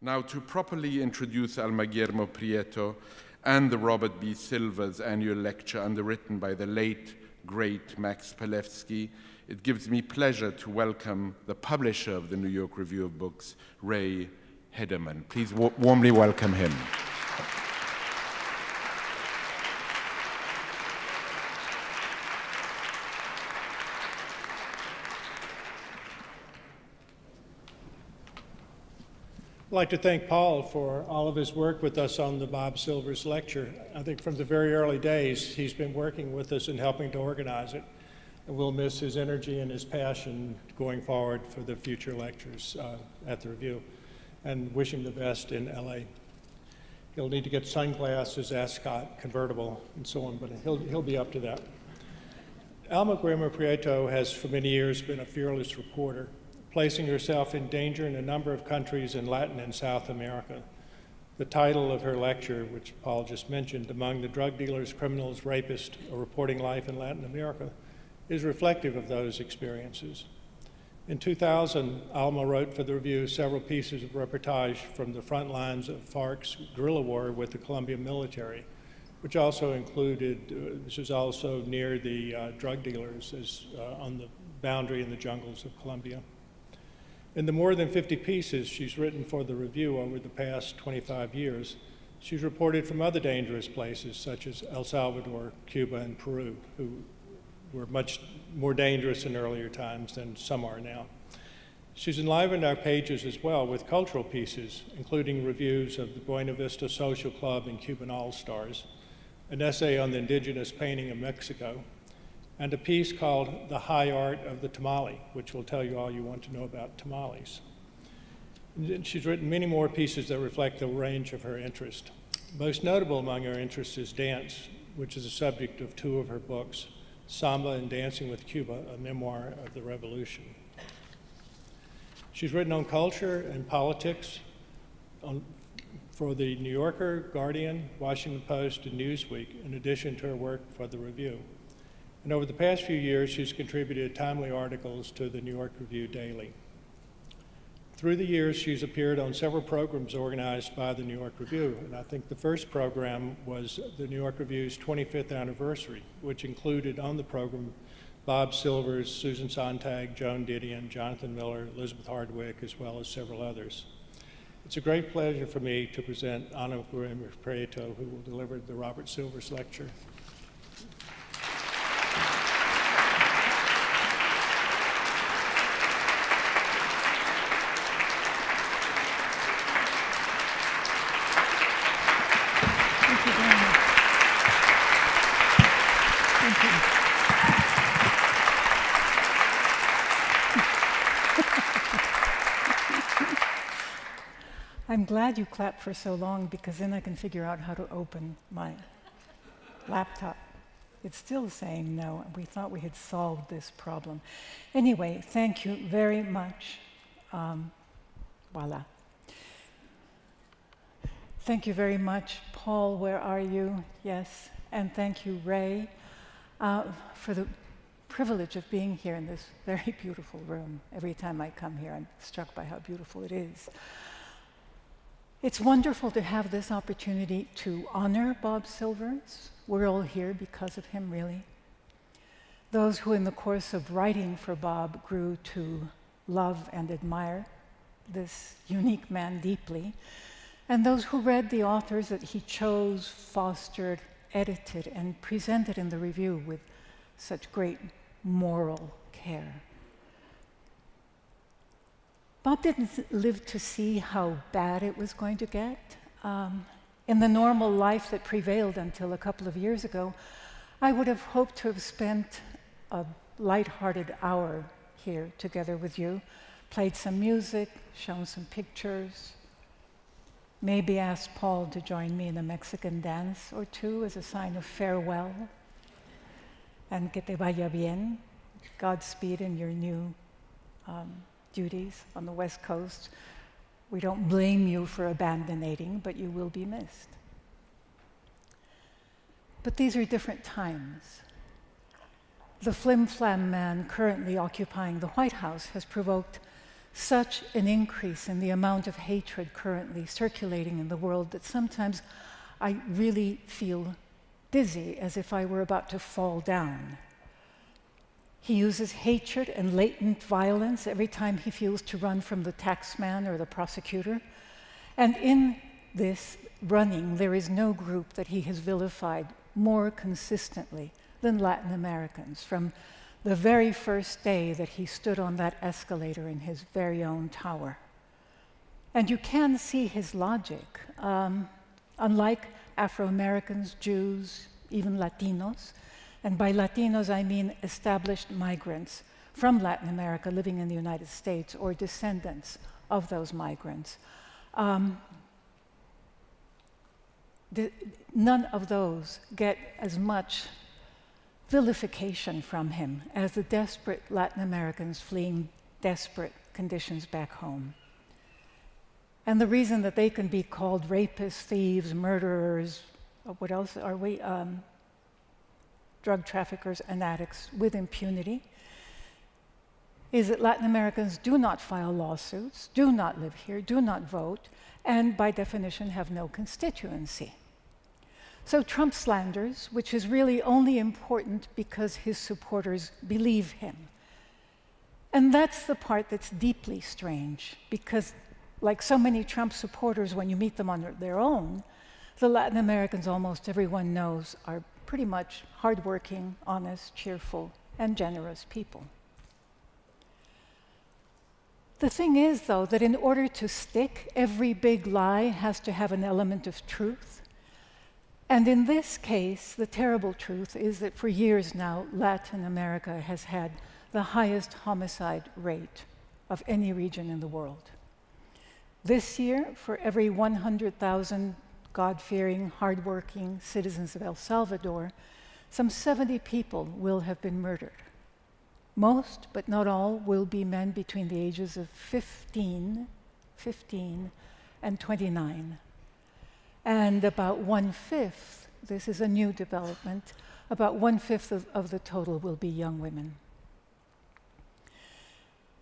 Now, to properly introduce Alma Guillermoprieto and the Robert B. Silver's annual lecture underwritten by the late, great Max Palevsky, it gives me pleasure to welcome the publisher of the New York Review of Books, Ray Hederman. Please warmly welcome him. I'd like to thank Paul for all of his work with us on the Bob Silver's lecture. I think from the very early days, he's been working with us and helping to organize it. And we'll miss his energy and his passion going forward for the future lectures at the review, and wish him the best in LA. He'll need to get sunglasses, ascot, convertible, and so on, but he'll be up to that. Alma Guillermoprieto has for many years been a fearless reporter, placing herself in danger in a number of countries in Latin and South America. The title of her lecture, which Paul just mentioned, Among the Drug Dealers, Criminals, Rapists, A Reporting Life in Latin America, is reflective of those experiences. In 2000, Alma wrote for the review several pieces of reportage from the front lines of FARC's guerrilla war with the Colombian military, which also included, this is also near the drug dealers on the boundary in the jungles of Colombia. In the more than 50 pieces she's written for the review over the past 25 years, she's reported from other dangerous places such as El Salvador, Cuba, and Peru, who were much more dangerous in earlier times than some are now. She's enlivened our pages as well with cultural pieces, including reviews of the Buena Vista Social Club and Cuban All-Stars, an essay on the indigenous painting of Mexico, and a piece called The High Art of the Tamale, which will tell you all you want to know about tamales. And she's written many more pieces that reflect the range of her interest. Most notable among her interests is dance, which is the subject of two of her books, Samba and Dancing with Cuba, a memoir of the revolution. She's written on culture and politics for the New Yorker, Guardian, Washington Post, and Newsweek, in addition to her work for the Review. And over the past few years, she's contributed timely articles to the New York Review Daily. Through the years, she's appeared on several programs organized by the New York Review, and I think the first program was the New York Review's 25th anniversary, which included on the program Bob Silver's, Susan Sontag, Joan Didion, Jonathan Miller, Elizabeth Hardwick, as well as several others. It's a great pleasure for me to present Alma Guillermoprieto, who will deliver the Robert Silver's lecture. I'm glad you clapped for so long, because then I can figure out how to open my laptop. It's still saying no. We thought we had solved this problem. Anyway, thank you very much. Voila. Thank you very much. Paul, where are you? Yes. And thank you, Ray, for the privilege of being here in this very beautiful room. Every time I come here, I'm struck by how beautiful it is. It's wonderful to have this opportunity to honor Bob Silvers. We're all here because of him, really. Those who in the course of writing for Bob grew to love and admire this unique man deeply, and those who read the authors that he chose, fostered, edited, and presented in the review with such great moral care. Bob didn't live to see how bad it was going to get. In the normal life that prevailed until a couple of years ago, I would have hoped to have spent a lighthearted hour here together with you, played some music, shown some pictures, maybe asked Paul to join me in a Mexican dance or two as a sign of farewell, and que te vaya bien, Godspeed in your new duties on the West Coast. We don't blame you for abandoning, but you will be missed. But these are different times. The flim-flam man currently occupying the White House has provoked such an increase in the amount of hatred currently circulating in the world that sometimes I really feel dizzy, as if I were about to fall down. He uses hatred and latent violence every time he feels to run from the taxman or the prosecutor. And in this running, there is no group that he has vilified more consistently than Latin Americans, from the very first day that he stood on that escalator in his very own tower. And you can see his logic. Unlike Afro-Americans, Jews, even Latinos, and by Latinos I mean established migrants from Latin America living in the United States or descendants of those migrants, none of those get as much vilification from him as the desperate Latin Americans fleeing desperate conditions back home. And the reason that they can be called rapists, thieves, murderers, what else are we? Drug traffickers and addicts with impunity, is that Latin Americans do not file lawsuits, do not live here, do not vote, and by definition have no constituency. So Trump slanders, which is really only important because his supporters believe him. And that's the part that's deeply strange, because like so many Trump supporters, when you meet them on their own, the Latin Americans, almost everyone knows, are pretty much hardworking, honest, cheerful, and generous people. The thing is, though, that in order to stick, every big lie has to have an element of truth. And in this case, the terrible truth is that for years now, Latin America has had the highest homicide rate of any region in the world. This year, for every 100,000 God-fearing, hardworking citizens of El Salvador, some 70 people will have been murdered. Most, but not all, will be men between the ages of 15 and 29. And about 1/5, this is a new development, about 1/5 of the total will be young women.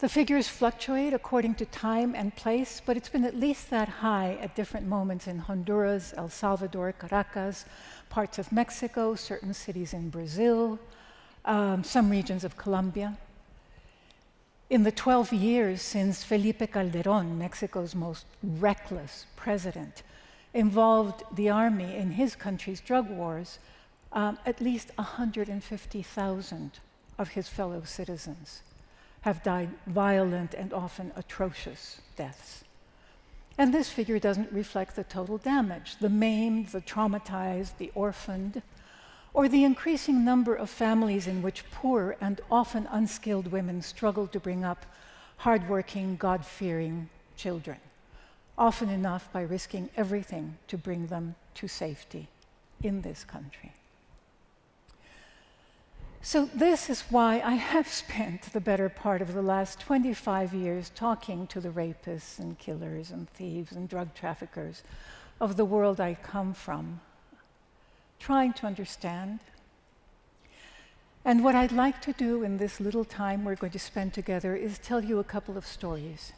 The figures fluctuate according to time and place, but it's been at least that high at different moments in Honduras, El Salvador, Caracas, parts of Mexico, certain cities in Brazil, some regions of Colombia. In the 12 years since Felipe Calderón, Mexico's most reckless president, involved the army in his country's drug wars, at least 150,000 of his fellow citizens have died violent and often atrocious deaths. And this figure doesn't reflect the total damage, the maimed, the traumatized, the orphaned, or the increasing number of families in which poor and often unskilled women struggle to bring up hardworking, God-fearing children, often enough by risking everything to bring them to safety in this country. So this is why I have spent the better part of the last 25 years talking to the rapists and killers and thieves and drug traffickers of the world I come from, trying to understand. And what I'd like to do in this little time we're going to spend together is tell you a couple of stories.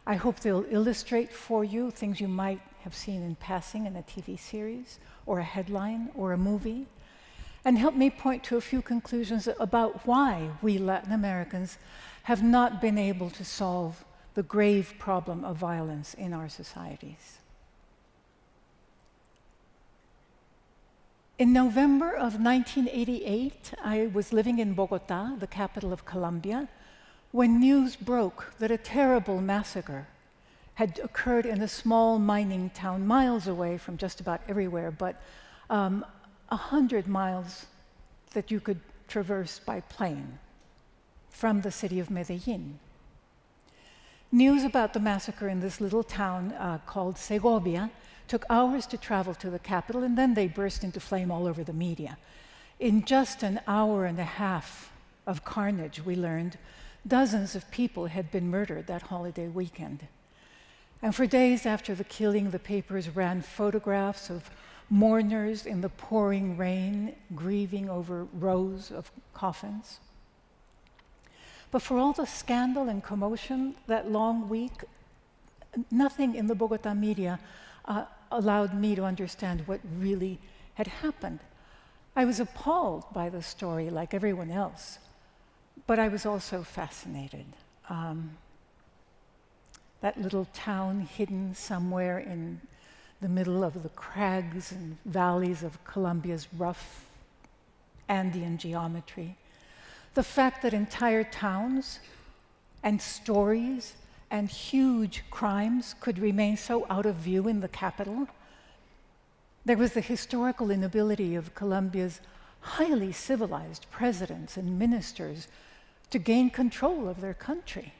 I hope they'll illustrate for you things you might have seen in passing in a TV series, or a headline, or a movie, and help me point to a few conclusions about why we Latin Americans have not been able to solve the grave problem of violence in our societies. In November of 1988, I was living in Bogotá, the capital of Colombia, when news broke that a terrible massacre had occurred in a small mining town miles away from just about everywhere, but 100 miles that you could traverse by plane from the city of Medellin. News about the massacre in this little town called Segovia took hours to travel to the capital, and then they burst into flame all over the media. In just an hour and a half of carnage, we learned dozens of people had been murdered that holiday weekend. And for days after the killing, the papers ran photographs of mourners in the pouring rain, grieving over rows of coffins. But for all the scandal and commotion that long week, nothing in the Bogota media allowed me to understand what really had happened. I was appalled by the story like everyone else, but I was also fascinated. That little town hidden somewhere in the middle of the crags and valleys of Colombia's rough Andean geometry. The fact that entire towns and stories and huge crimes could remain so out of view in the capital. There was the historical inability of Colombia's highly civilized presidents and ministers to gain control of their country.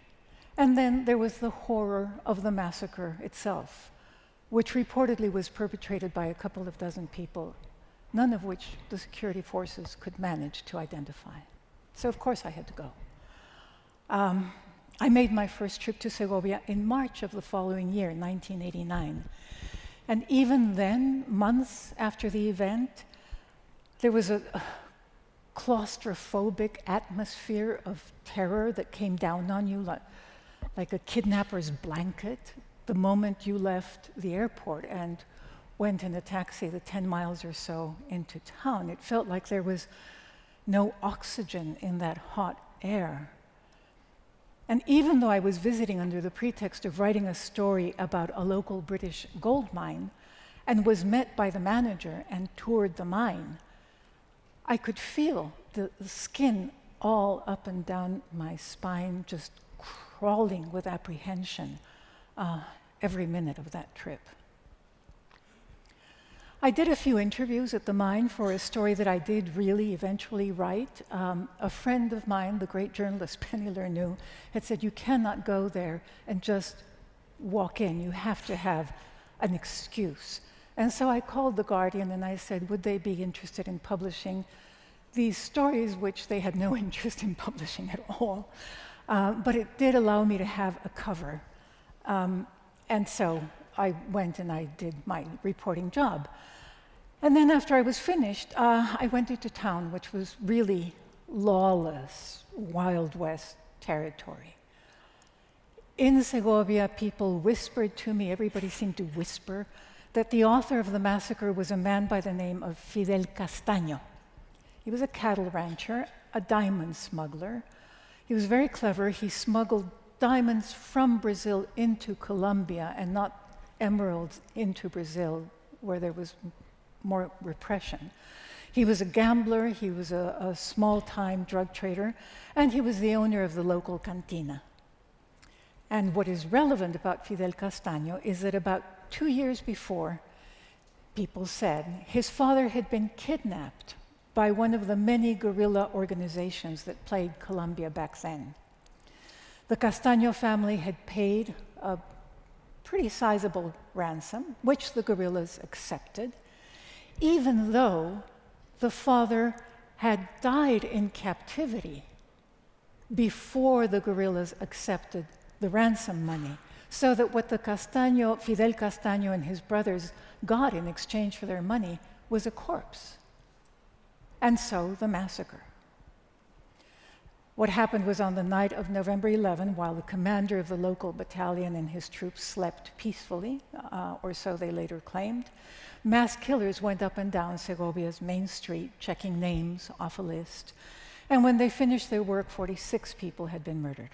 And then there was the horror of the massacre itself, which reportedly was perpetrated by a couple of dozen people, none of which the security forces could manage to identify. So of course I had to go. I made my first trip to Segovia in March of the following year, 1989. And even then, months after the event, there was a claustrophobic atmosphere of terror that came down on you like a kidnapper's blanket the moment you left the airport and went in a taxi the 10 miles or so into town. It felt like there was no oxygen in that hot air. And even though I was visiting under the pretext of writing a story about a local British gold mine and was met by the manager and toured the mine, I could feel the skin all up and down my spine, just crawling with apprehension every minute of that trip. I did a few interviews at the mine for a story that I did really eventually write. A friend of mine, the great journalist Penny Lernoux, had said, you cannot go there and just walk in. You have to have an excuse. And so I called The Guardian and I said, would they be interested in publishing these stories, which they had no interest in publishing at all. But it did allow me to have a cover. And so I went and I did my reporting job. And then after I was finished, I went into town, which was really lawless, Wild West territory. In Segovia, people whispered to me, everybody seemed to whisper, that the author of the massacre was a man by the name of Fidel Castaño. He was a cattle rancher, a diamond smuggler. He was very clever. He smuggled diamonds from Brazil into Colombia and not emeralds into Brazil, where there was more repression. He was a gambler, he was a small-time drug trader, and he was the owner of the local cantina. And what is relevant about Fidel Castaño is that about 2 years before, people said, his father had been kidnapped by one of the many guerrilla organizations that plagued Colombia back then. The Castaño family had paid a pretty sizable ransom, which the guerrillas accepted, even though the father had died in captivity before the guerrillas accepted the ransom money, so that what the Fidel Castaño and his brothers got in exchange for their money was a corpse. And so the massacre. What happened was on the night of November 11, while the commander of the local battalion and his troops slept peacefully, or so they later claimed, mass killers went up and down Segovia's main street, checking names off a list. And when they finished their work, 46 people had been murdered.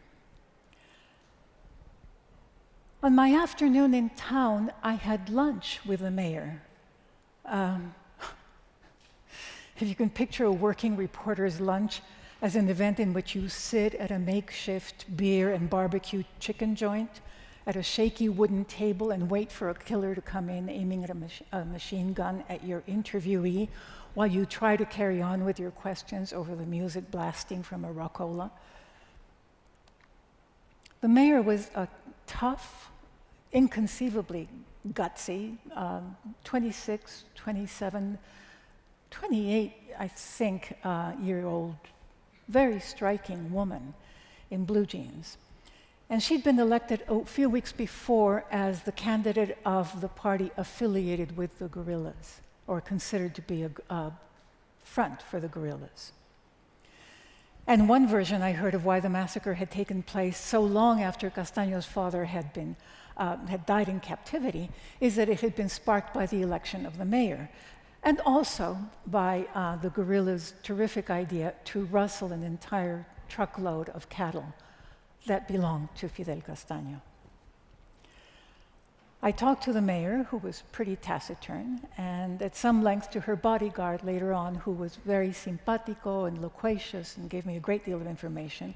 On my afternoon in town, I had lunch with the mayor. If you can picture a working reporter's lunch as an event in which you sit at a makeshift beer and barbecue chicken joint at a shaky wooden table and wait for a killer to come in aiming at a machine gun at your interviewee while you try to carry on with your questions over the music blasting from a rockola. The mayor was a tough, inconceivably gutsy, 26, 27, 28, I think, year-old, very striking woman in blue jeans. And she'd been elected a few weeks before as the candidate of the party affiliated with the guerrillas, or considered to be a front for the guerrillas. And one version I heard of why the massacre had taken place so long after Castaño's father had died in captivity is that it had been sparked by the election of the mayor, and also by the guerrillas' terrific idea to rustle an entire truckload of cattle that belonged to Fidel Castaño. I talked to the mayor, who was pretty taciturn, and at some length to her bodyguard later on, who was very simpatico and loquacious and gave me a great deal of information.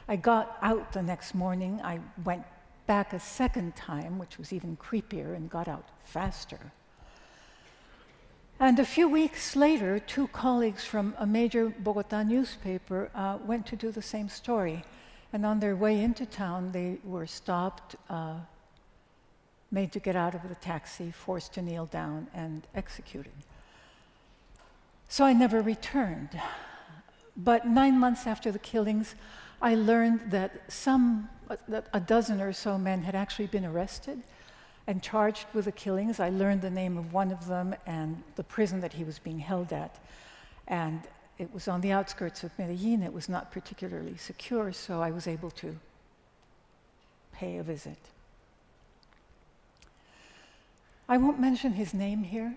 I got out the next morning. I went back a second time, which was even creepier, and got out faster. And a few weeks later, 2 colleagues from a major Bogota newspaper went to do the same story. And on their way into town, they were stopped, made to get out of the taxi, forced to kneel down, and executed. So I never returned. But 9 months after the killings, I learned that a dozen or so men had actually been arrested and charged with the killings. I learned the name of one of them and the prison that he was being held at. And it was on the outskirts of Medellin. It was not particularly secure, so I was able to pay a visit. I won't mention his name here.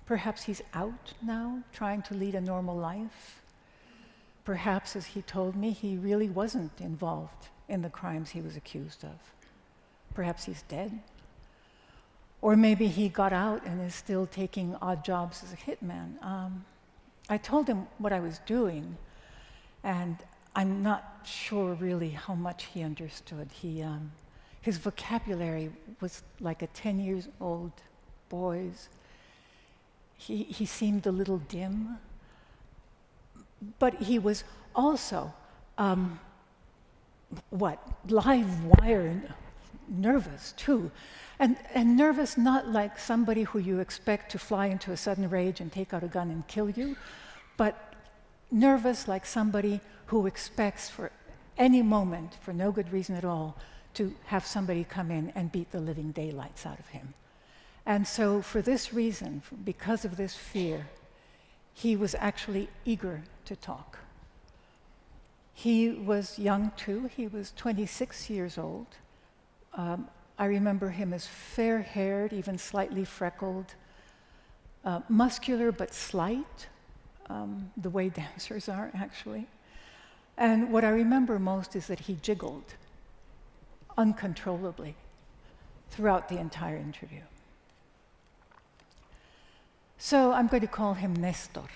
Perhaps he's out now, trying to lead a normal life. Perhaps, as he told me, he really wasn't involved in the crimes he was accused of. Perhaps he's dead. Or maybe he got out and is still taking odd jobs as a hitman. I told him what I was doing, and I'm not sure really how much he understood. His vocabulary was like a 10-year-old boy's. He seemed a little dim, but he was also, live wire nervous too. And nervous not like somebody who you expect to fly into a sudden rage and take out a gun and kill you, but nervous like somebody who expects for any moment, for no good reason at all, to have somebody come in and beat the living daylights out of him. And so for this reason, because of this fear, he was actually eager to talk. He was young too. He was 26 years old. I remember him as fair-haired, even slightly freckled, muscular but slight, the way dancers are actually. And what I remember most is that he jiggled uncontrollably throughout the entire interview. So I'm going to call him Nestor.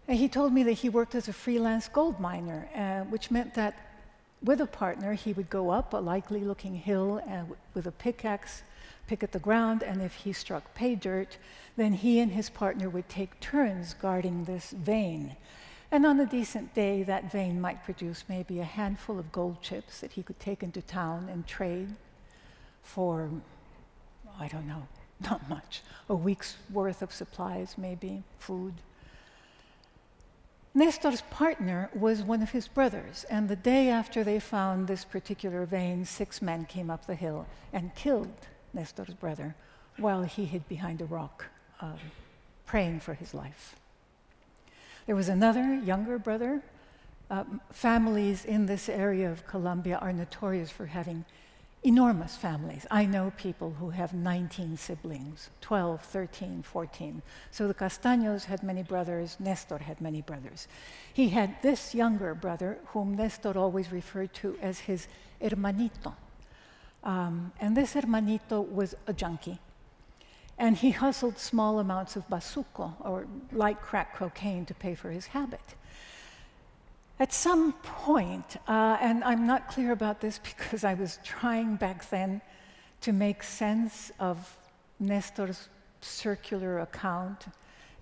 And he told me that he worked as a freelance gold miner, which meant that with a partner, he would go up a likely-looking hill with a pickaxe, pick at the ground, and if he struck pay dirt, then he and his partner would take turns guarding this vein. And on a decent day, that vein might produce maybe a handful of gold chips that he could take into town and trade for, I don't know, not much, a week's worth of supplies, maybe, food. Nestor's partner was one of his brothers, and the day after they found this particular vein, 6 men came up the hill and killed Nestor's brother while he hid behind a rock, praying for his life. There was another younger brother. Families in this area of Colombia are notorious for having enormous families. I know people who have 19 siblings, 12, 13, 14. So the Castaños had many brothers, Nestor had many brothers. He had this younger brother, whom Nestor always referred to as his hermanito. And this hermanito was a junkie. And he hustled small amounts of bazuco, or light crack cocaine, to pay for his habit. At some point, and I'm not clear about this because I was trying back then to make sense of Nestor's circular account,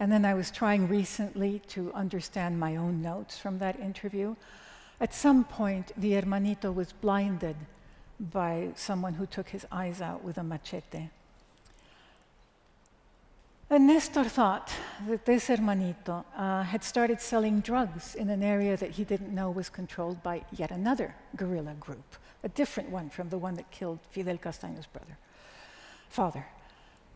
and then I was trying recently to understand my own notes from that interview. At some point, the hermanito was blinded by someone who took his eyes out with a machete. And Nestor thought that this hermanito had started selling drugs in an area that he didn't know was controlled by yet another guerrilla group, a different one from the one that killed Fidel Castaño's father.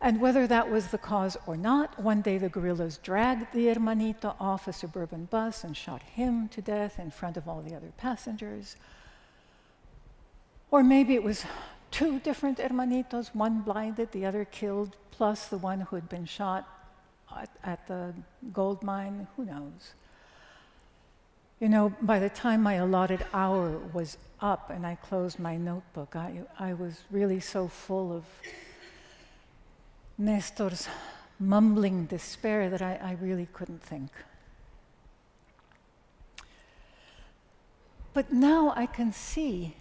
And whether that was the cause or not, one day the guerrillas dragged the hermanito off a suburban bus and shot him to death in front of all the other passengers. Or maybe it was two different hermanitos, one blinded, the other killed, plus the one who had been shot at the gold mine, who knows? You know, by the time my allotted hour was up and I closed my notebook, I was really so full of Nestor's mumbling despair that I really couldn't think. But now I can see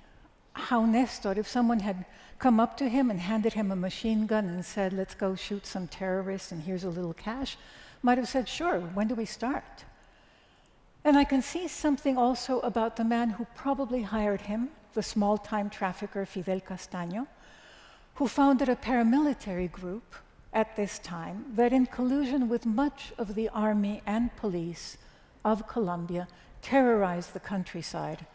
how Nestor, if someone had come up to him and handed him a machine gun and said, let's go shoot some terrorists and here's a little cash, might have said, sure, when do we start? And I can see something also about the man who probably hired him, the small-time trafficker Fidel Castaño, who founded a paramilitary group at this time that, in collusion with much of the army and police of Colombia, terrorized the countryside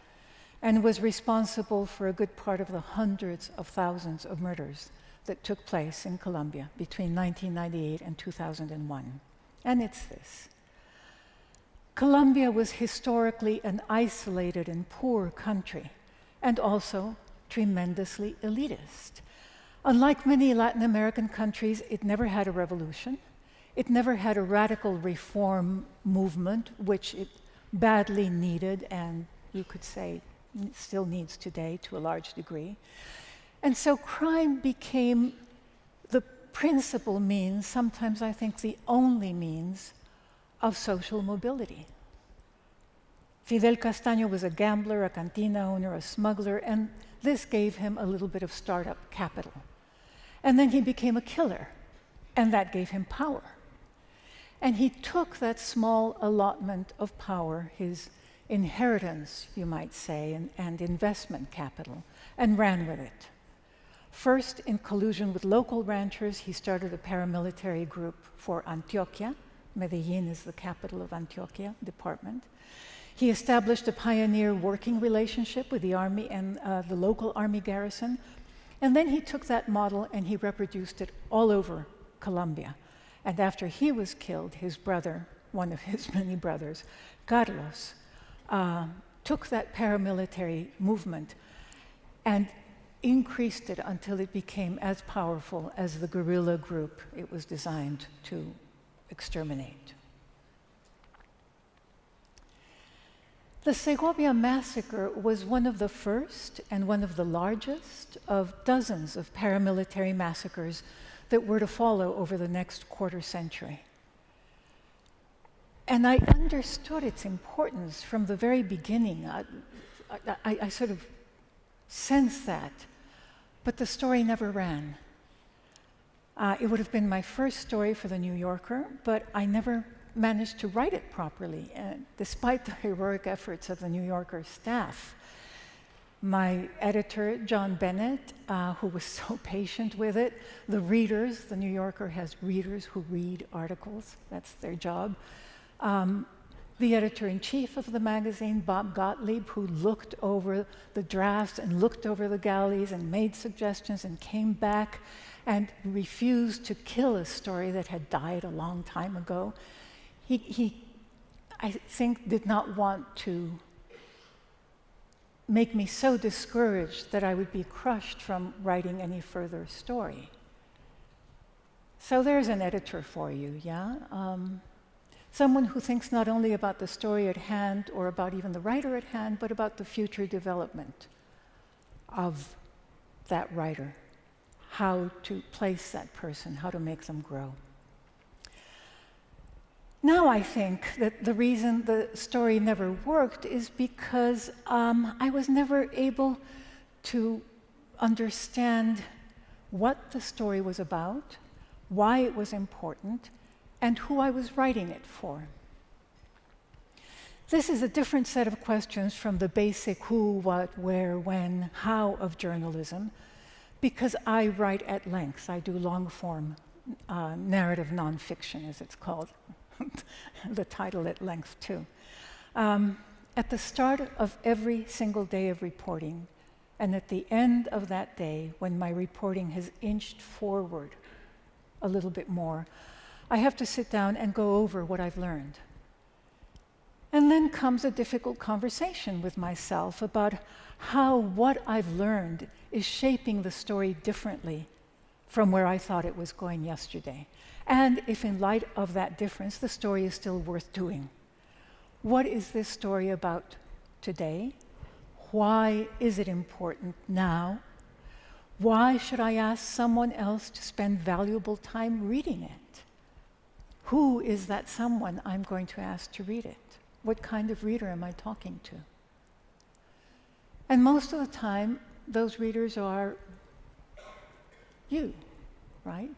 and was responsible for a good part of the hundreds of thousands of murders that took place in Colombia between 1998 and 2001. And it's this. Colombia was historically an isolated and poor country, and also tremendously elitist. Unlike many Latin American countries, it never had a revolution. It never had a radical reform movement, which it badly needed, and you could say still needs today to a large degree. And so crime became the principal means, sometimes I think the only means, of social mobility. Fidel Castaño was a gambler, a cantina owner, a smuggler, and this gave him a little bit of startup capital. And then he became a killer, and that gave him power. And he took that small allotment of power, his inheritance, you might say, and investment capital, and ran with it. First, in collusion with local ranchers, he started a paramilitary group for Antioquia. Medellin is the capital of Antioquia department. He established a pioneer working relationship with the army and the local army garrison. And then he took that model and he reproduced it all over Colombia. And after he was killed, his brother, one of his many brothers, Carlos, took that paramilitary movement and increased it until it became as powerful as the guerrilla group it was designed to exterminate. The Segovia massacre was one of the first and one of the largest of dozens of paramilitary massacres that were to follow over the next quarter century. And I understood its importance from the very beginning. I sort of sensed that, but the story never ran. It would have been my first story for The New Yorker, but I never managed to write it properly, despite the heroic efforts of the New Yorker staff. My editor, John Bennett, who was so patient with it, the readers, the New Yorker has readers who read articles, that's their job. The editor-in-chief of the magazine, Bob Gottlieb, who looked over the drafts and looked over the galleys and made suggestions and came back and refused to kill a story that had died a long time ago. He, I think, did not want to make me so discouraged that I would be crushed from writing any further story. So there's an editor for you, yeah? Someone who thinks not only about the story at hand or about even the writer at hand, but about the future development of that writer, how to place that person, how to make them grow. Now I think that the reason the story never worked is because I was never able to understand what the story was about, why it was important, and who I was writing it for. This is a different set of questions from the basic who, what, where, when, how of journalism, because I write at length. I do long-form narrative nonfiction, as it's called. The title at length, too. At the start of every single day of reporting, and at the end of that day, when my reporting has inched forward a little bit more, I have to sit down and go over what I've learned. And then comes a difficult conversation with myself about how what I've learned is shaping the story differently from where I thought it was going yesterday. And if in light of that difference, the story is still worth doing. What is this story about today? Why is it important now? Why should I ask someone else to spend valuable time reading it? Who is that someone I'm going to ask to read it? What kind of reader am I talking to? And most of the time, those readers are you, right?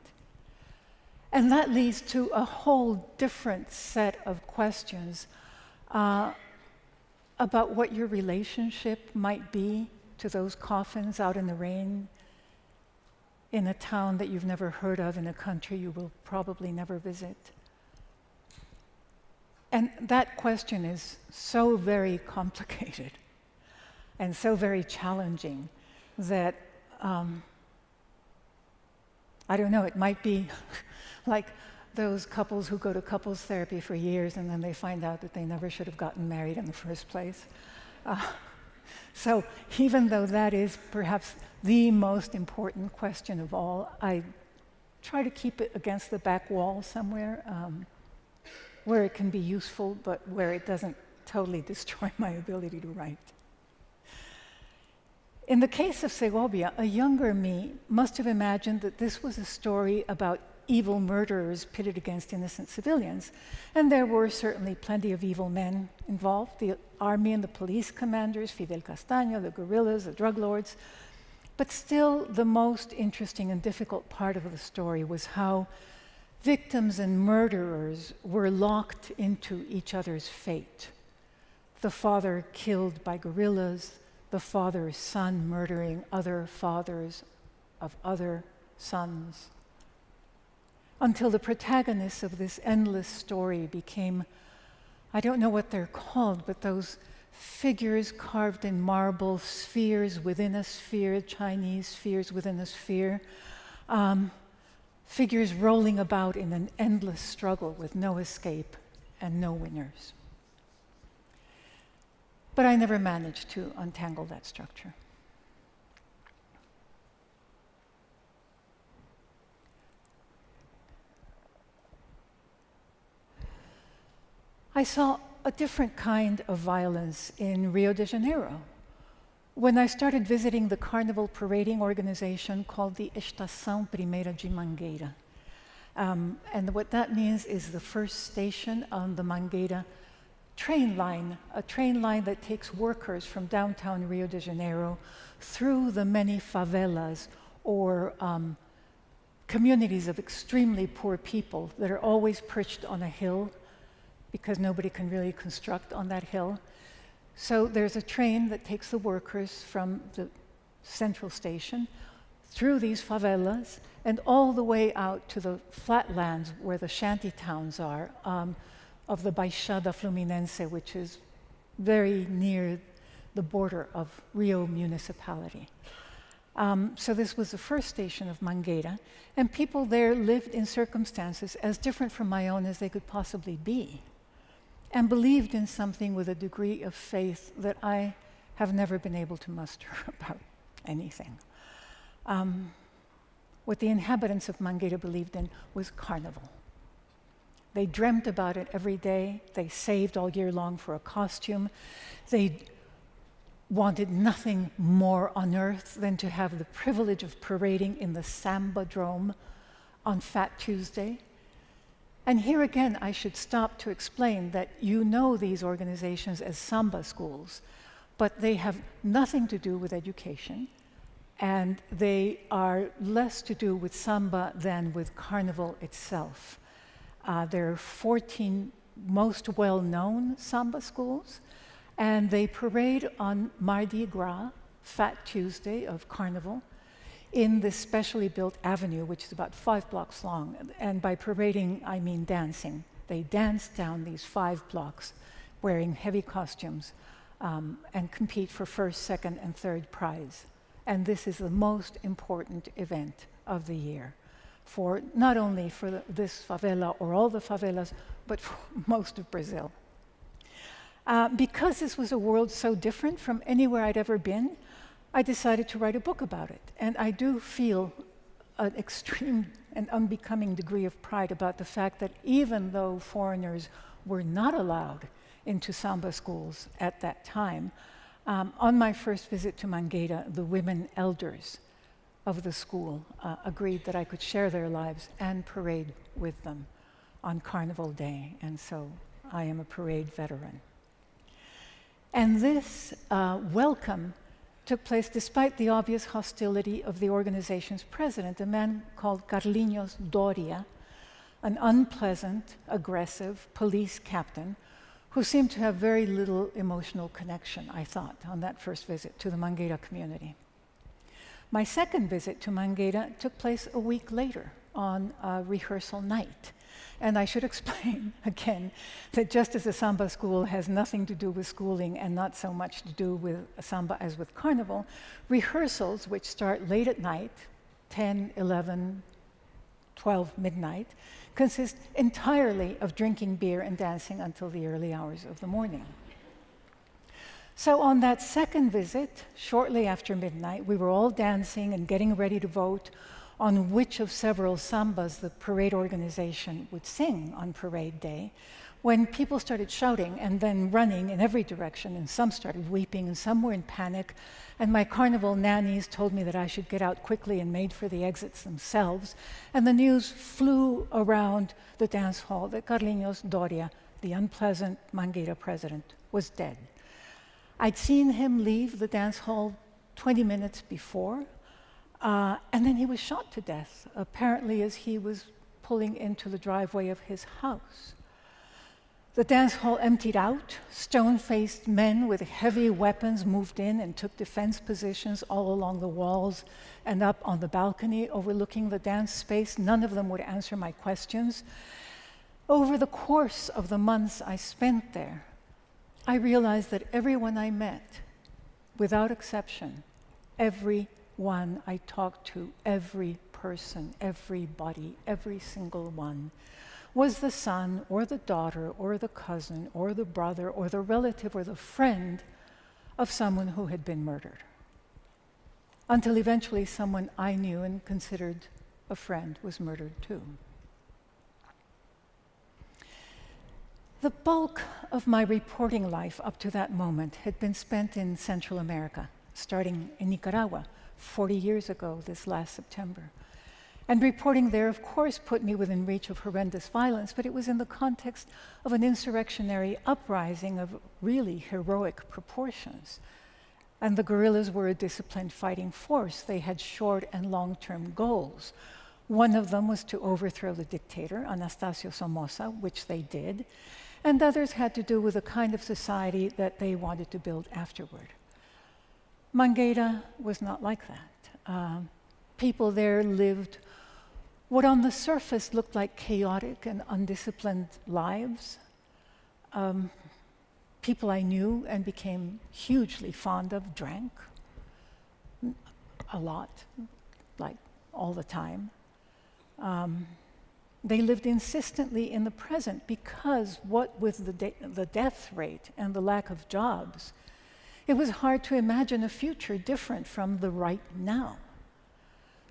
And that leads to a whole different set of questions about what your relationship might be to those coffins out in the rain in a town that you've never heard of, in a country you will probably never visit. And that question is so very complicated and so very challenging that, I don't know, it might be like those couples who go to couples therapy for years and then they find out that they never should have gotten married in the first place. So even though that is perhaps the most important question of all, I try to keep it against the back wall somewhere where it can be useful, but where it doesn't totally destroy my ability to write. In the case of Segovia, a younger me must have imagined that this was a story about evil murderers pitted against innocent civilians. And there were certainly plenty of evil men involved, the army and the police commanders, Fidel Castaño, the guerrillas, the drug lords. But still, the most interesting and difficult part of the story was how victims and murderers were locked into each other's fate. The father killed by guerrillas, the father's son murdering other fathers of other sons, until the protagonists of this endless story became, I don't know what they're called, but those figures carved in marble, spheres within a sphere, Chinese spheres within a sphere, figures rolling about in an endless struggle with no escape and no winners. But I never managed to untangle that structure. I saw a different kind of violence in Rio de Janeiro when I started visiting the carnival parading organization called the Estação Primeira de Mangueira. And what that means is the first station on the Mangueira train line, a train line that takes workers from downtown Rio de Janeiro through the many favelas or communities of extremely poor people that are always perched on a hill because nobody can really construct on that hill. So there's a train that takes the workers from the central station through these favelas and all the way out to the flatlands where the shanty towns are of the Baixada Fluminense, which is very near the border of Rio municipality. So this was the first station of Mangueira, and people there lived in circumstances as different from my own as they could possibly be, and believed in something with a degree of faith that I have never been able to muster about anything. What the inhabitants of Mangueira believed in was carnival. They dreamt about it every day. They saved all year long for a costume. They wanted nothing more on earth than to have the privilege of parading in the Samba-drome on Fat Tuesday. And here again, I should stop to explain that you know these organizations as Samba schools, but they have nothing to do with education, and they are less to do with Samba than with Carnival itself. There are 14 most well-known Samba schools, and they parade on Mardi Gras, Fat Tuesday of Carnival, in this specially built avenue, which is about 5 blocks long. And by parading, I mean dancing. They dance down these 5 blocks wearing heavy costumes and compete for first, second, and third prize. And this is the most important event of the year for not only for this favela or all the favelas, but for most of Brazil. Because this was a world so different from anywhere I'd ever been, I decided to write a book about it. And I do feel an extreme and unbecoming degree of pride about the fact that even though foreigners were not allowed into samba schools at that time, on my first visit to Mangueira, the women elders of the school agreed that I could share their lives and parade with them on Carnival Day, and so I am a parade veteran. And this welcome took place despite the obvious hostility of the organization's president, a man called Carlinhos Doria, an unpleasant, aggressive police captain who seemed to have very little emotional connection, I thought, on that first visit to the Mangueira community. My second visit to Mangueira took place a week later on rehearsal night. And I should explain again that just as a samba school has nothing to do with schooling and not so much to do with samba as with carnival, rehearsals, which start late at night, 10, 11, 12 midnight, consist entirely of drinking beer and dancing until the early hours of the morning. So on that second visit, shortly after midnight, we were all dancing and getting ready to vote on which of several sambas the parade organization would sing on parade day, when people started shouting and then running in every direction, and some started weeping and some were in panic, and my carnival nannies told me that I should get out quickly and made for the exits themselves, and the news flew around the dance hall that Carlinhos Doria, the unpleasant Mangueira president, was dead. I'd seen him leave the dance hall 20 minutes before, and then he was shot to death, apparently as he was pulling into the driveway of his house. The dance hall emptied out. Stone-faced men with heavy weapons moved in and took defense positions all along the walls and up on the balcony overlooking the dance space. None of them would answer my questions. Over the course of the months I spent there, I realized that everyone I met, without exception, everyone I talked to, every person, everybody, every single one, was the son or the daughter or the cousin or the brother or the relative or the friend of someone who had been murdered. Until eventually someone I knew and considered a friend was murdered too. The bulk of my reporting life up to that moment had been spent in Central America, starting in Nicaragua 40 years ago this last September. And reporting there, of course, put me within reach of horrendous violence, but it was in the context of an insurrectionary uprising of really heroic proportions. And the guerrillas were a disciplined fighting force. They had short and long-term goals. One of them was to overthrow the dictator, Anastasio Somoza, which they did, and others had to do with the kind of society that they wanted to build afterward. Mangueira was not like that. People there lived what on the surface looked like chaotic and undisciplined lives. People I knew and became hugely fond of drank a lot, like all the time. They lived insistently in the present because what with the death rate and the lack of jobs, it was hard to imagine a future different from the right now.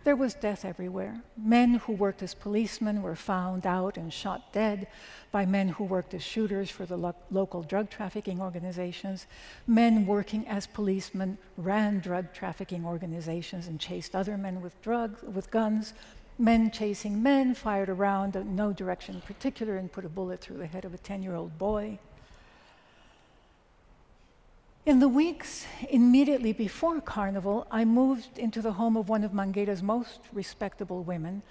There was death everywhere. Men who worked as policemen were found out and shot dead by men who worked as shooters for the local drug trafficking organizations. Men working as policemen ran drug trafficking organizations and chased other men with guns. Men chasing men, fired around in no direction in particular and put a bullet through the head of a 10-year-old boy. In the weeks immediately before Carnival, I moved into the home of one of Mangueira's most respectable women.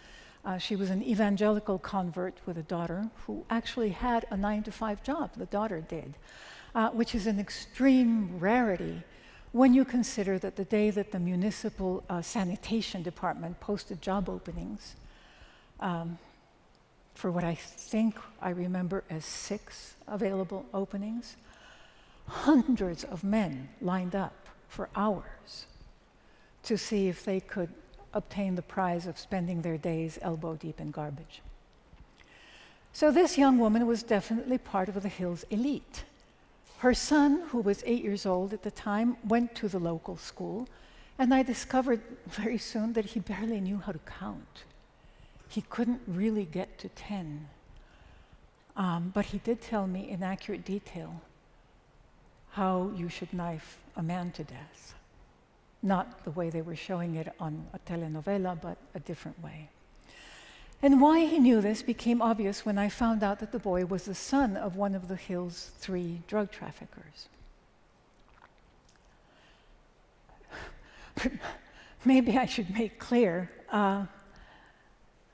She was an evangelical convert with a daughter who actually had a 9-to-5 job, the daughter did, which is an extreme rarity when you consider that the day that the municipal sanitation department posted job openings for what I think I remember as 6 available openings, hundreds of men lined up for hours to see if they could obtain the prize of spending their days elbow deep in garbage. So this young woman was definitely part of the Hills elite. Her son, who was 8 years old at the time, went to the local school, and I discovered very soon that he barely knew how to count. He couldn't really get to 10. But he did tell me in accurate detail how you should knife a man to death. Not the way they were showing it on a telenovela, but a different way. And why he knew this became obvious when I found out that the boy was the son of one of the Hills' 3 drug traffickers. Maybe I should make clear,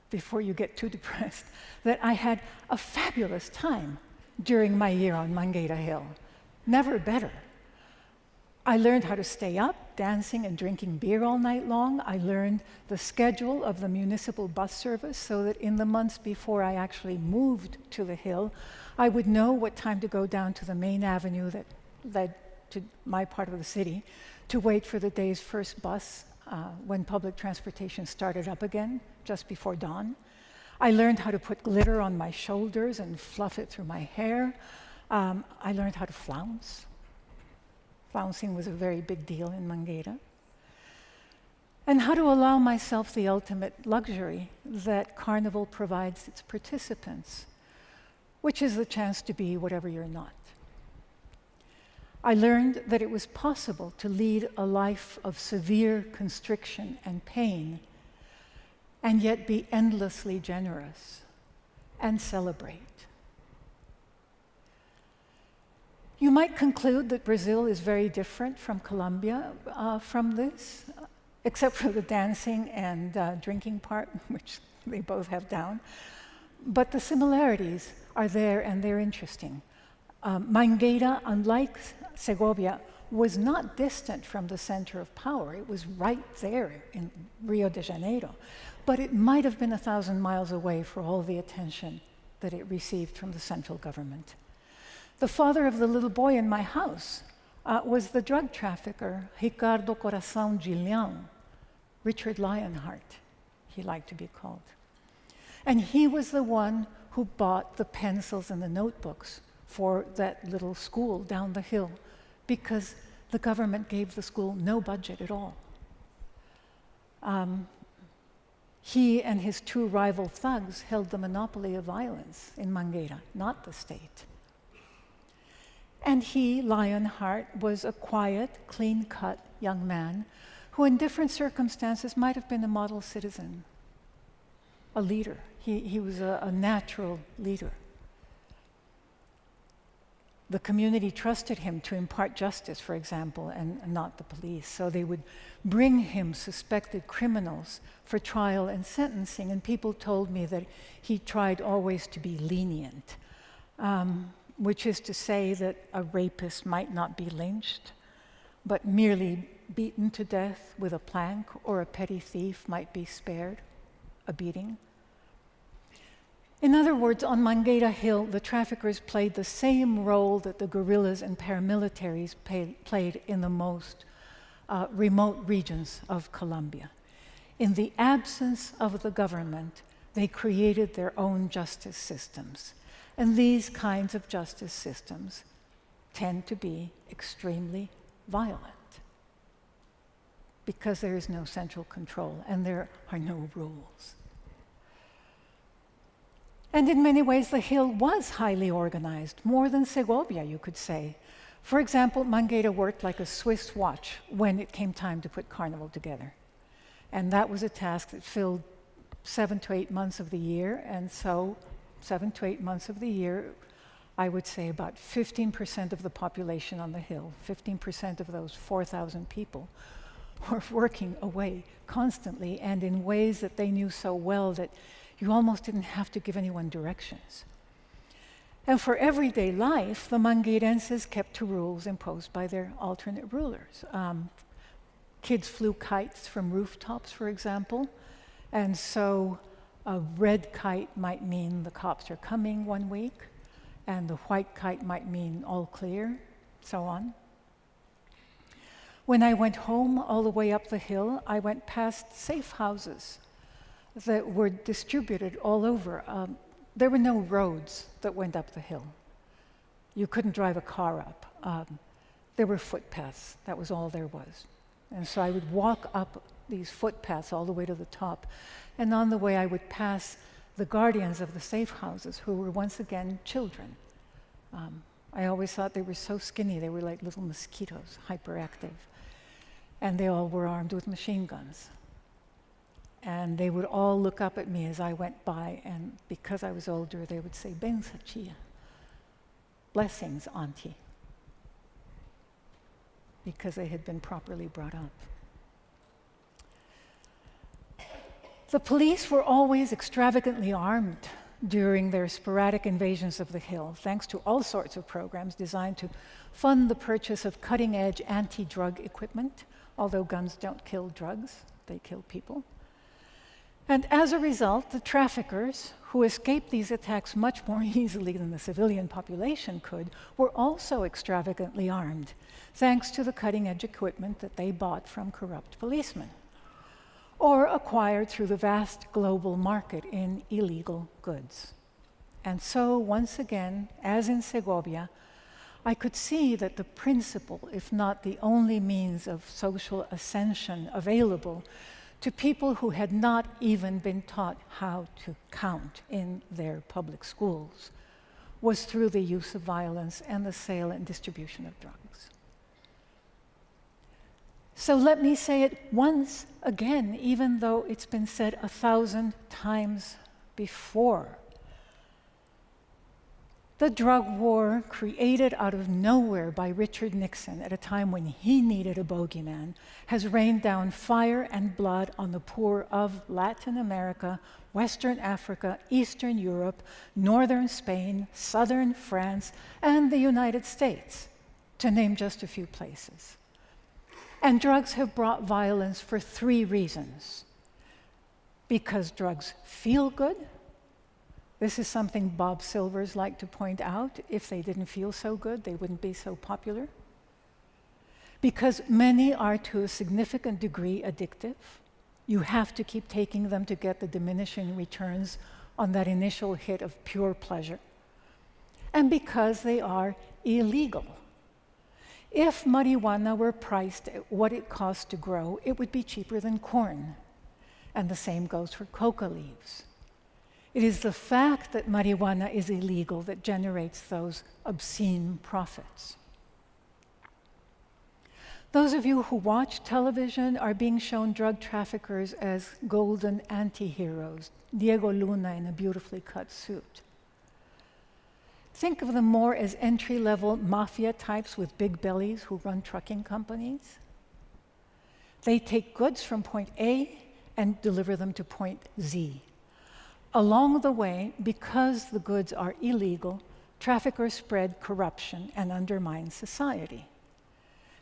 before you get too depressed, that I had a fabulous time during my year on Mangueira Hill. Never better. I learned how to stay up, dancing and drinking beer all night long. I learned the schedule of the municipal bus service so that in the months before I actually moved to the Hill, I would know what time to go down to the main avenue that led to my part of the city to wait for the day's first bus when public transportation started up again, just before dawn. I learned how to put glitter on my shoulders and fluff it through my hair. I learned how to flounce. Flouncing was a very big deal in Mangueira. And how to allow myself the ultimate luxury that Carnival provides its participants, which is the chance to be whatever you're not. I learned that it was possible to lead a life of severe constriction and pain, and yet be endlessly generous and celebrate. You might conclude that Brazil is very different from Colombia from this, except for the dancing and drinking part, which they both have down. But the similarities are there, and they're interesting. Mangueira, unlike Segovia, was not distant from the center of power. It was right there in Rio de Janeiro. But it might have been 1,000 miles away for all the attention that it received from the central government. The father of the little boy in my house was the drug trafficker Ricardo Coração de Leão, Richard Lionheart, he liked to be called. And he was the one who bought the pencils and the notebooks for that little school down the hill, because the government gave the school no budget at all. He and his 2 rival thugs held the monopoly of violence in Mangueira, not the state. And he, Lionheart, was a quiet, clean-cut young man who in different circumstances might have been a model citizen, a leader. He was a natural leader. The community trusted him to impart justice, for example, and not the police. So they would bring him suspected criminals for trial and sentencing, and people told me that he tried always to be lenient. Which is to say that a rapist might not be lynched, but merely beaten to death with a plank, or a petty thief might be spared a beating. In other words, on Mangueira Hill, the traffickers played the same role that the guerrillas and paramilitaries played in the most remote regions of Colombia. In the absence of the government, they created their own justice systems. And these kinds of justice systems tend to be extremely violent because there is no central control and there are no rules. And in many ways, the Hill was highly organized, more than Segovia, you could say. For example, Mangueira worked like a Swiss watch when it came time to put Carnival together. And that was a task that filled 7 to 8 months of the year, and so 7 to 8 months of the year, I would say about 15% of the population on the Hill, 15% of those 4,000 people, were working away constantly and in ways that they knew so well that you almost didn't have to give anyone directions. And for everyday life, the Mangueirenses kept to rules imposed by their alternate rulers. Kids flew kites from rooftops, for example, and so a red kite might mean the cops are coming one week, and the white kite might mean all clear, so on. When I went home all the way up the hill, I went past safe houses that were distributed all over. There were no roads that went up the hill. You couldn't drive a car up. There were footpaths. That was all there was. And so I would walk up these footpaths all the way to the top. And on the way, I would pass the guardians of the safe houses, who were once again children. I always thought they were so skinny. They were like little mosquitoes, hyperactive. And they all were armed with machine guns. And they would all look up at me as I went by, and because I was older, they would say, "Benza tia," blessings, auntie, because they had been properly brought up. The police were always extravagantly armed during their sporadic invasions of the hill, thanks to all sorts of programs designed to fund the purchase of cutting-edge anti-drug equipment, although guns don't kill drugs, they kill people. And as a result, the traffickers, who escaped these attacks much more easily than the civilian population could, were also extravagantly armed, thanks to the cutting-edge equipment that they bought from corrupt policemen, or acquired through the vast global market in illegal goods. And so, once again, as in Segovia, I could see that the principal, if not the only means of social ascension available to people who had not even been taught how to count in their public schools, was through the use of violence and the sale and distribution of drugs. So let me say it once again, even though it's been said 1,000 times before. The drug war, created out of nowhere by Richard Nixon at a time when he needed a bogeyman, has rained down fire and blood on the poor of Latin America, Western Africa, Eastern Europe, Northern Spain, Southern France, and the United States, to name just a few places. And drugs have brought violence for 3 reasons. Because drugs feel good. This is something Bob Silvers liked to point out. If they didn't feel so good, they wouldn't be so popular. Because many are to a significant degree addictive. You have to keep taking them to get the diminishing returns on that initial hit of pure pleasure. And because they are illegal. If marijuana were priced at what it costs to grow, it would be cheaper than corn. And the same goes for coca leaves. It is the fact that marijuana is illegal that generates those obscene profits. Those of you who watch television are being shown drug traffickers as golden anti-heroes, Diego Luna in a beautifully cut suit. Think of them more as entry-level mafia types with big bellies who run trucking companies. They take goods from point A and deliver them to point Z. Along the way, because the goods are illegal, traffickers spread corruption and undermine society.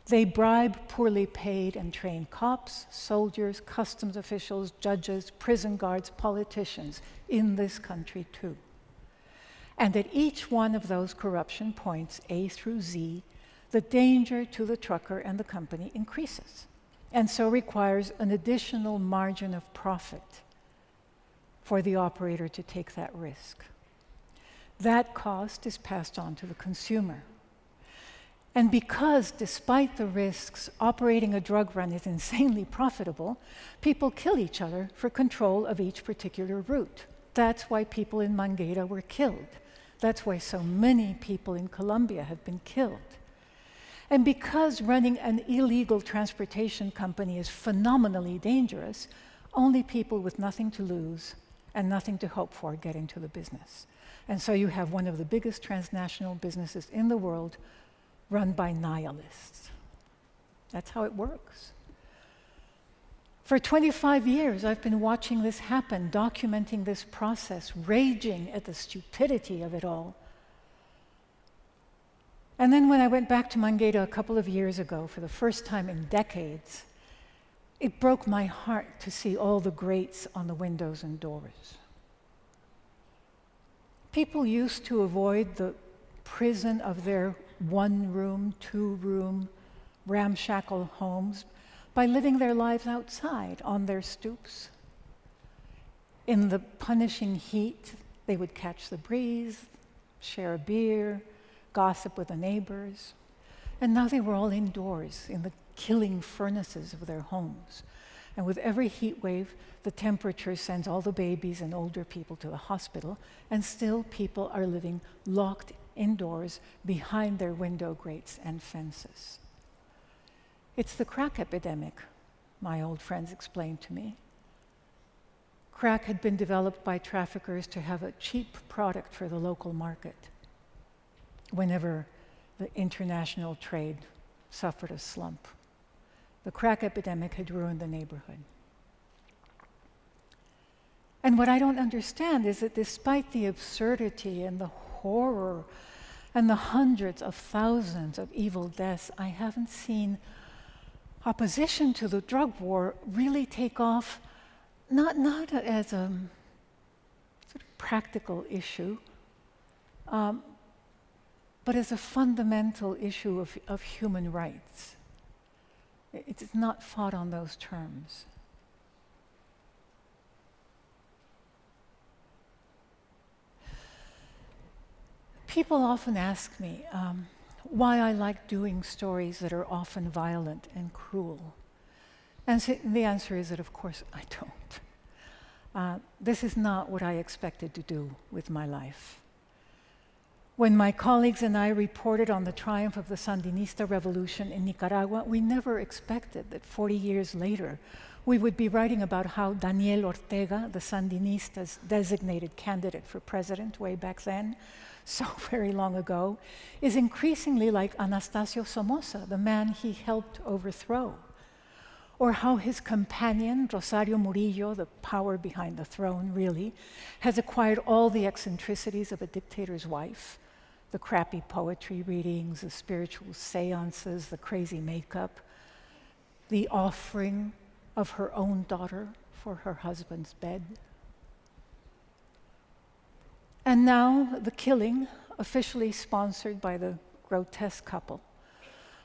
They bribe poorly paid and trained cops, soldiers, customs officials, judges, prison guards, politicians in this country too. And at each one of those corruption points, A through Z, the danger to the trucker and the company increases, and so requires an additional margin of profit for the operator to take that risk. That cost is passed on to the consumer. And because, despite the risks, operating a drug run is insanely profitable, people kill each other for control of each particular route. That's why people in Mangueira were killed. That's why so many people in Colombia have been killed. And because running an illegal transportation company is phenomenally dangerous, only people with nothing to lose and nothing to hope for get into the business. And so you have one of the biggest transnational businesses in the world run by nihilists. That's how it works. For 25 years, I've been watching this happen, documenting this process, raging at the stupidity of it all. And then when I went back to Mangueira a couple of years ago, for the first time in decades, it broke my heart to see all the grates on the windows and doors. People used to avoid the prison of their 1-room, 2-room ramshackle homes by living their lives outside on their stoops. In the punishing heat, they would catch the breeze, share a beer, gossip with the neighbors. And now they were all indoors in the killing furnaces of their homes. And with every heat wave, the temperature sends all the babies and older people to the hospital, and still people are living locked indoors behind their window grates and fences. It's the crack epidemic, my old friends explained to me. Crack had been developed by traffickers to have a cheap product for the local market whenever the international trade suffered a slump. The crack epidemic had ruined the neighborhood. And what I don't understand is that despite the absurdity and the horror and the hundreds of thousands of evil deaths, I haven't seen opposition to the drug war really take off, not as a sort of practical issue, but as a fundamental issue of human rights. It's not fought on those terms. People often ask me why I like doing stories that are often violent and cruel. And the answer is that, of course, I don't. This is not what I expected to do with my life. When my colleagues and I reported on the triumph of the Sandinista revolution in Nicaragua, we never expected that 40 years later, we would be writing about how Daniel Ortega, the Sandinistas' designated candidate for president way back then, so very long ago, is increasingly like Anastasio Somoza, the man he helped overthrow. Or how his companion, Rosario Murillo, the power behind the throne, really, has acquired all the eccentricities of a dictator's wife, the crappy poetry readings, the spiritual seances, the crazy makeup, the offering of her own daughter for her husband's bed. And now the killing, officially sponsored by the grotesque couple,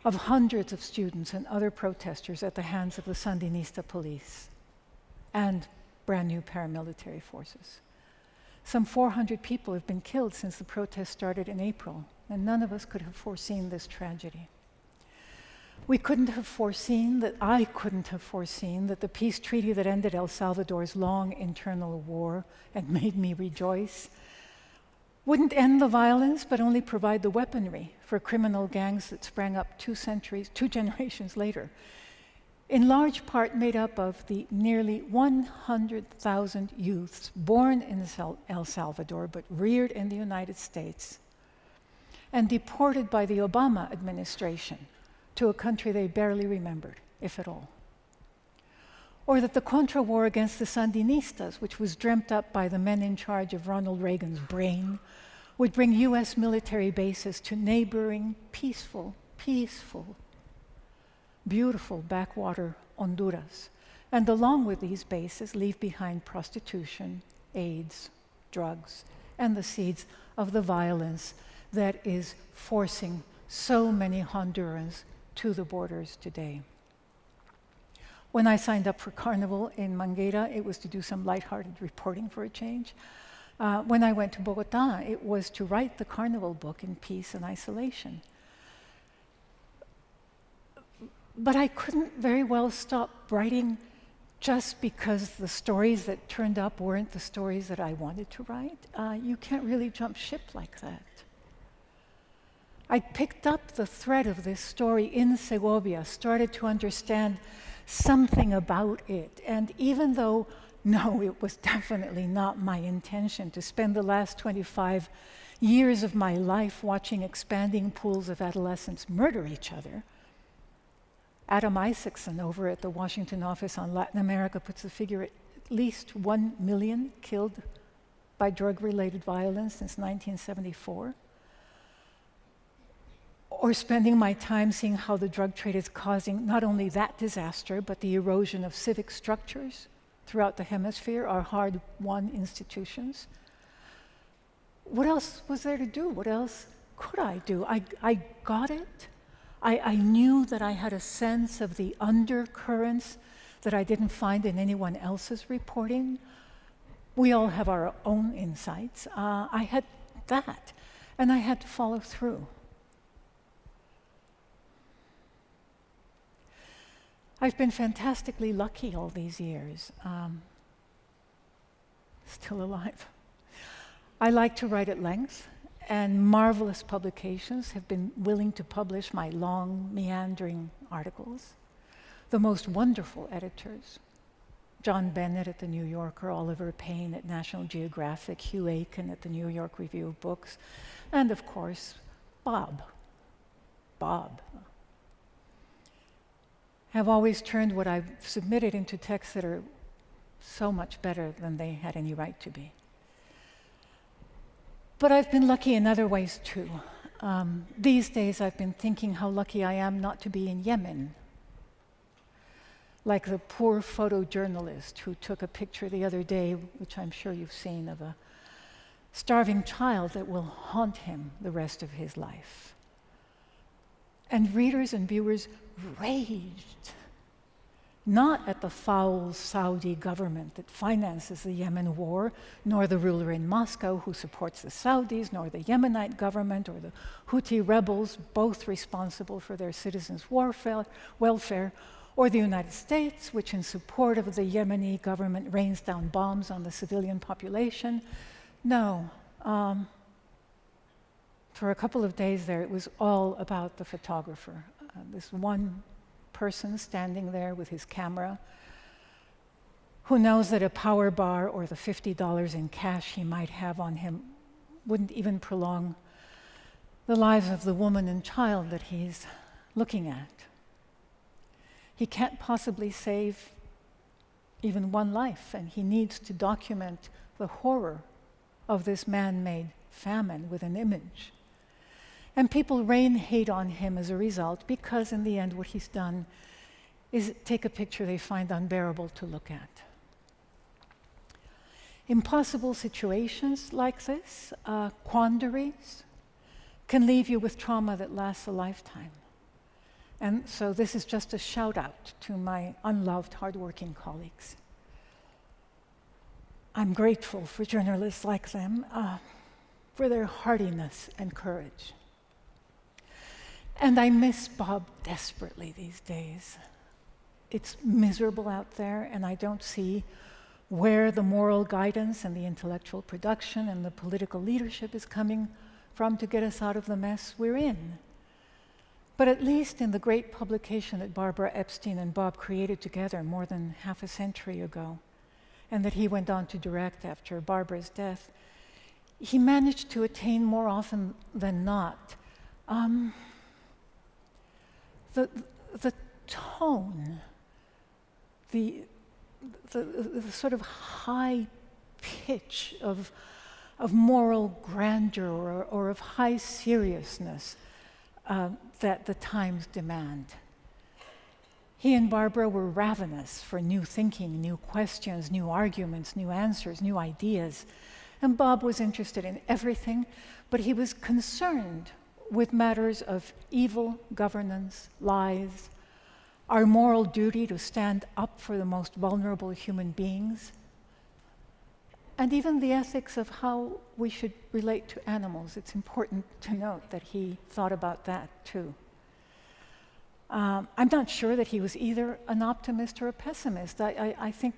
of hundreds of students and other protesters at the hands of the Sandinista police and brand new paramilitary forces. Some 400 people have been killed since the protests started in April, and none of us could have foreseen this tragedy. I couldn't have foreseen that the peace treaty that ended El Salvador's long internal war and made me rejoice wouldn't end the violence, but only provide the weaponry for criminal gangs that sprang up 2 generations later, in large part made up of the nearly 100,000 youths born in El Salvador but reared in the United States and deported by the Obama administration to a country they barely remembered, if at all. Or that the Contra war against the Sandinistas, which was dreamt up by the men in charge of Ronald Reagan's brain, would bring US military bases to neighboring, peaceful, beautiful backwater Honduras, and along with these bases leave behind prostitution, AIDS, drugs, and the seeds of the violence that is forcing so many Hondurans to the borders today. When I signed up for Carnival in Mangueira, it was to do some lighthearted reporting for a change. When I went to Bogota, it was to write the Carnival book in peace and isolation. But I couldn't very well stop writing just because the stories that turned up weren't the stories that I wanted to write. You can't really jump ship like that. I picked up the thread of this story in Segovia, started to understand something about it, and even though, no, it was definitely not my intention to spend the last 25 years of my life watching expanding pools of adolescents murder each other, Adam Isaacson over at the Washington office on Latin America puts the figure at least 1 million killed by drug-related violence since 1974. Or spending my time seeing how the drug trade is causing not only that disaster, but the erosion of civic structures throughout the hemisphere, our hard-won institutions. What else was there to do? What else could I do? I got it. I knew that I had a sense of the undercurrents that I didn't find in anyone else's reporting. We all have our own insights. I had that, and I had to follow through. I've been fantastically lucky all these years. Still alive. I like to write at length, and marvelous publications have been willing to publish my long, meandering articles. The most wonderful editors, John Bennett at the New Yorker, Oliver Payne at National Geographic, Hugh Aiken at the New York Review of Books, and of course, Bob, have always turned what I've submitted into texts that are so much better than they had any right to be. But I've been lucky in other ways too. These days I've been thinking how lucky I am not to be in Yemen, like the poor photojournalist who took a picture the other day, which I'm sure you've seen, of a starving child that will haunt him the rest of his life. And readers and viewers raged, not at the foul Saudi government that finances the Yemen war, nor the ruler in Moscow who supports the Saudis, nor the Yemenite government or the Houthi rebels, both responsible for their citizens' welfare, or the United States, which in support of the Yemeni government rains down bombs on the civilian population. No. For a couple of days there, it was all about the photographer. This one person standing there with his camera, who knows that a power bar or the $50 in cash he might have on him wouldn't even prolong the lives of the woman and child that he's looking at. He can't possibly save even one life, and he needs to document the horror of this man-made famine with an image. And people rain hate on him as a result, because in the end what he's done is take a picture they find unbearable to look at. Impossible situations like this, quandaries, can leave you with trauma that lasts a lifetime. And so this is just a shout out to my unloved, hardworking colleagues. I'm grateful for journalists like them, for their hardiness and courage. And I miss Bob desperately these days. It's miserable out there, and I don't see where the moral guidance and the intellectual production and the political leadership is coming from to get us out of the mess we're in. But at least in the great publication that Barbara Epstein and Bob created together more than half a century ago, and that he went on to direct after Barbara's death, he managed to attain more often than not the tone, the sort of high pitch of moral grandeur or of high seriousness that the times demand. He and Barbara were ravenous for new thinking, new questions, new arguments, new answers, new ideas. And Bob was interested in everything, but he was concerned with matters of evil governance, lies, our moral duty to stand up for the most vulnerable human beings, and even the ethics of how we should relate to animals. It's important to note that he thought about that too. I'm not sure that he was either an optimist or a pessimist. I think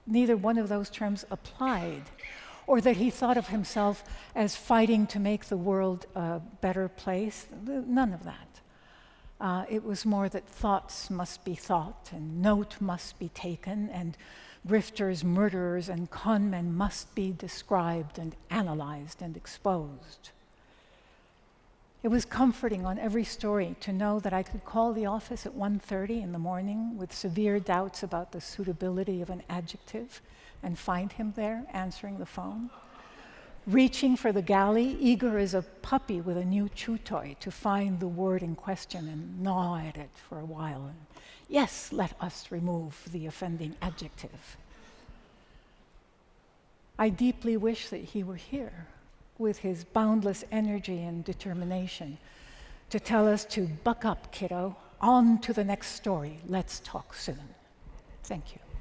neither one of those terms applied, or that he thought of himself as fighting to make the world a better place. None of that. It was more that thoughts must be thought, and note must be taken, and grifters, murderers, and conmen must be described and analyzed and exposed. It was comforting on every story to know that I could call the office at 1:30 in the morning with severe doubts about the suitability of an adjective and find him there answering the phone, reaching for the galley, eager as a puppy with a new chew toy to find the word in question and gnaw at it for a while. And yes, let us remove the offending adjective. I deeply wish that he were here with his boundless energy and determination to tell us to buck up, kiddo. On to the next story. Let's talk soon. Thank you.